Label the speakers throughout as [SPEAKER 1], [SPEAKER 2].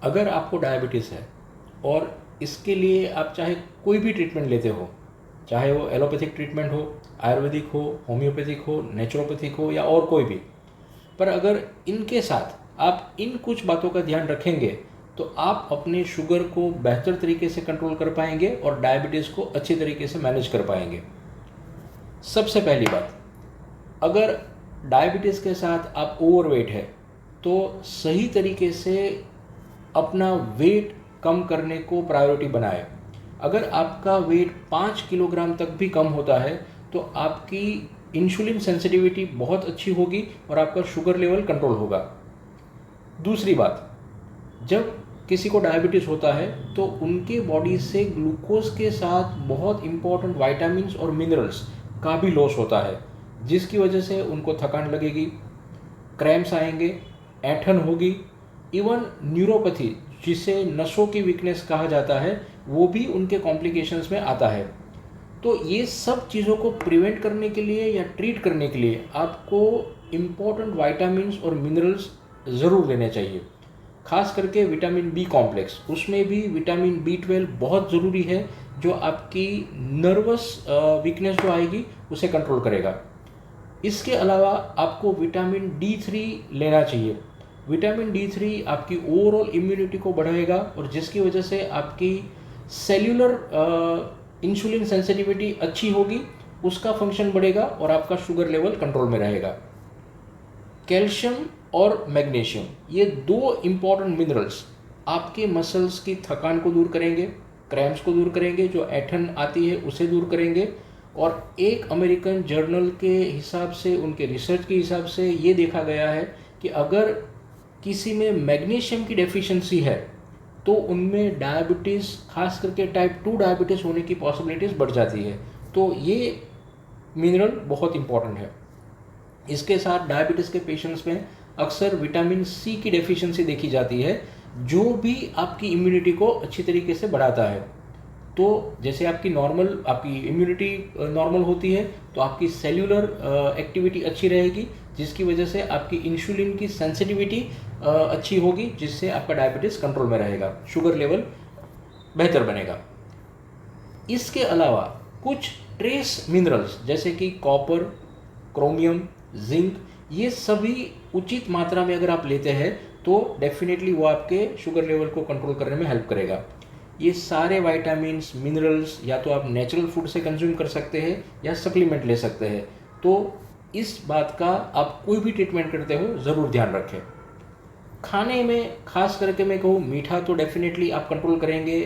[SPEAKER 1] अगर आपको डायबिटीज़ है और इसके लिए आप चाहे कोई भी ट्रीटमेंट लेते हो, चाहे वो एलोपैथिक ट्रीटमेंट हो, आयुर्वेदिक हो, होम्योपैथिक हो, नेचुरोपैथिक हो या और कोई भी, पर अगर इनके साथ आप इन कुछ बातों का ध्यान रखेंगे तो आप अपने शुगर को बेहतर तरीके से कंट्रोल कर पाएंगे और डायबिटीज़ को अच्छी तरीके से मैनेज कर पाएंगे। सबसे पहली बात, अगर डायबिटीज़ के साथ आप ओवरवेट है तो सही तरीके से अपना वेट कम करने को प्रायोरिटी बनाएं। अगर आपका वेट 5 किलोग्राम तक भी कम होता है तो आपकी इंसुलिन सेंसिटिविटी बहुत अच्छी होगी और आपका शुगर लेवल कंट्रोल होगा। दूसरी बात, जब किसी को डायबिटीज़ होता है तो उनके बॉडी से ग्लूकोज के साथ बहुत इंपॉर्टेंट विटामिन्स और मिनरल्स का भी लॉस होता है, जिसकी वजह से उनको थकान लगेगी, क्रैम्प्स आएंगे, ऐंठन होगी, इवन न्यूरोपैथी जिसे नसों की वीकनेस कहा जाता है वो भी उनके कॉम्प्लिकेशंस में आता है। तो ये सब चीज़ों को प्रिवेंट करने के लिए या ट्रीट करने के लिए आपको इम्पॉर्टेंट विटामिन्स और मिनरल्स ज़रूर लेने चाहिए। खास करके विटामिन बी कॉम्प्लेक्स, उसमें भी विटामिन B12 बहुत ज़रूरी है, जो आपकी नर्वस वीकनेस जो आएगी उसे कंट्रोल करेगा। इसके अलावा आपको विटामिन D3 लेना चाहिए। विटामिन D3 आपकी ओवरऑल इम्यूनिटी को बढ़ाएगा और जिसकी वजह से आपकी सेल्यूलर इंसुलिन सेंसिटिविटी अच्छी होगी, उसका फंक्शन बढ़ेगा और आपका शुगर लेवल कंट्रोल में रहेगा। कैल्शियम और मैग्नीशियम, ये दो इम्पॉर्टेंट मिनरल्स आपके मसल्स की थकान को दूर करेंगे, क्रैम्प्स को दूर करेंगे, जो ऐंठन आती है उसे दूर करेंगे। और एक अमेरिकन जर्नल के हिसाब से, उनके रिसर्च के हिसाब से ये देखा गया है कि अगर किसी में मैग्नीशियम की डेफिशिएंसी है तो उनमें डायबिटीज़, खास करके टाइप 2 डायबिटीज़ होने की पॉसिबिलिटीज़ बढ़ जाती है। तो ये मिनरल बहुत इंपॉर्टेंट है। इसके साथ डायबिटीज़ के पेशेंट्स में अक्सर विटामिन C की डेफिशिएंसी देखी जाती है, जो भी आपकी इम्यूनिटी को अच्छी तरीके से बढ़ाता है। तो जैसे आपकी इम्यूनिटी नॉर्मल होती है तो आपकी सेल्यूलर एक्टिविटी अच्छी रहेगी, जिसकी वजह से आपकी इंसुलिन की सेंसिटिविटी अच्छी होगी, जिससे आपका डायबिटीज़ कंट्रोल में रहेगा, शुगर लेवल बेहतर बनेगा। इसके अलावा कुछ ट्रेस मिनरल्स जैसे कि कॉपर, क्रोमियम, जिंक, ये सभी उचित मात्रा में अगर आप लेते हैं तो डेफिनेटली वो आपके शुगर लेवल को कंट्रोल करने में हेल्प करेगा। ये सारे विटामिन्स, मिनरल्स या तो आप नेचुरल फूड से कंज्यूम कर सकते हैं या सप्लीमेंट ले सकते हैं। तो इस बात का आप कोई भी ट्रीटमेंट करते हो ज़रूर ध्यान रखें। खाने में खास करके मैं कहूँ, मीठा तो डेफिनेटली आप कंट्रोल करेंगे।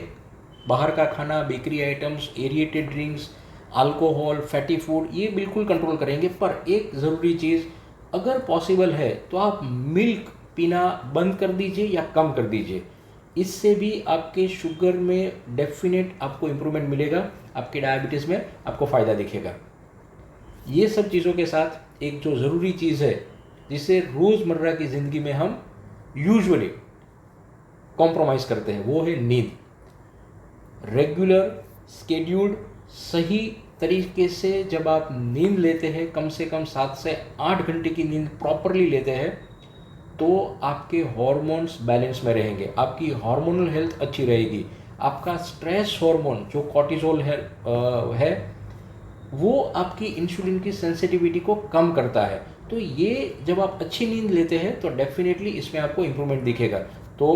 [SPEAKER 1] बाहर का खाना, bakery items, aerated drinks, alcohol, fatty food, ये बिल्कुल कंट्रोल करेंगे। पर एक ज़रूरी चीज़, अगर पॉसिबल है तो आप मिल्क पीना बंद कर दीजिए या कम कर दीजिए। इससे भी आपके शुगर में डेफिनेट आपको इम्प्रूवमेंट मिलेगा, आपके डायबिटीज़ में आपको फ़ायदा दिखेगा। ये सब चीज़ों के साथ एक जो ज़रूरी चीज़ है जिसे रोज़मर्रा की ज़िंदगी में हम यूजुअली कॉम्प्रोमाइज़ करते हैं, वो है नींद। रेगुलर, स्केड्यूल्ड, सही तरीके से जब आप नींद लेते हैं, कम से कम 7 से 8 घंटे की नींद प्रॉपरली लेते हैं, तो आपके हॉर्मोन्स बैलेंस में रहेंगे, आपकी हार्मोनल हेल्थ अच्छी रहेगी। आपका स्ट्रेस हार्मोन जो कॉर्टिसोल है वो आपकी इंसुलिन की सेंसिटिविटी को कम करता है। तो ये जब आप अच्छी नींद लेते हैं तो डेफिनेटली इसमें आपको इम्प्रूवमेंट दिखेगा। तो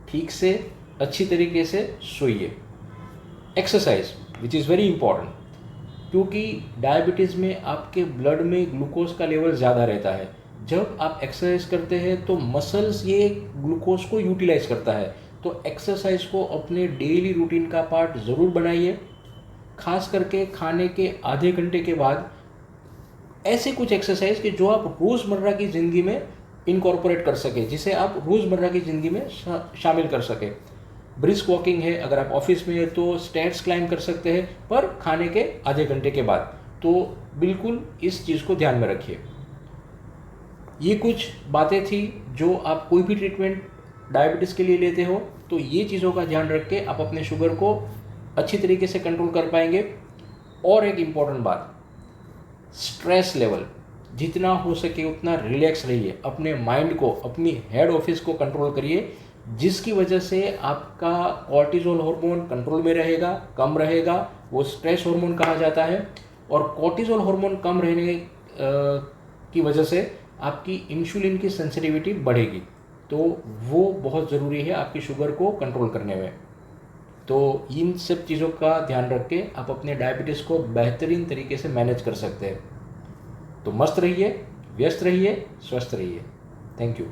[SPEAKER 1] ठीक से, अच्छी तरीके से सोइए। Exercise which is very important, क्योंकि डायबिटीज़ में आपके ब्लड में ग्लूकोज का लेवल ज़्यादा रहता है। जब आप एक्सरसाइज करते हैं तो मसल्स ये ग्लूकोज को यूटिलाइज करता है। तो एक्सरसाइज को अपने डेली रूटीन का पार्ट ज़रूर बनाइए। खास करके खाने के आधे घंटे के बाद ऐसे कुछ एक्सरसाइज कि जो आप रोज़मर्रा की ज़िंदगी में इनकॉर्पोरेट कर सके, जिसे आप रोज़मर्रा की ज़िंदगी में शामिल कर सके। ब्रिस्क वॉकिंग है, अगर आप ऑफिस में है तो स्टेयर्स क्लाइंब कर सकते हैं, पर खाने के आधे घंटे के बाद। तो बिल्कुल इस चीज़ को ध्यान में रखिए। ये कुछ बातें थी जो आप कोई भी ट्रीटमेंट डायबिटीज़ के लिए लेते हो तो ये चीज़ों का ध्यान रख के आप अपने शुगर को अच्छी तरीके से कंट्रोल कर पाएंगे। और एक इम्पॉर्टेंट बात, स्ट्रेस लेवल जितना हो सके उतना रिलैक्स रहिए, अपने माइंड को, अपनी हेड ऑफिस को कंट्रोल करिए, जिसकी वजह से आपका कॉर्टिजोल हार्मोन कंट्रोल में रहेगा, कम रहेगा, वो स्ट्रेस हार्मोन कहा जाता है। और कॉर्टिजोल हार्मोन कम रहने की वजह से आपकी इंसुलिन की सेंसिटिविटी बढ़ेगी, तो वो बहुत ज़रूरी है आपकी शुगर को कंट्रोल करने में। तो इन सब चीज़ों का ध्यान रख के आप अपने डायबिटीज़ को बेहतरीन तरीके से मैनेज कर सकते हैं। तो मस्त रहिए, व्यस्त रहिए, स्वस्थ रहिए। Thank you.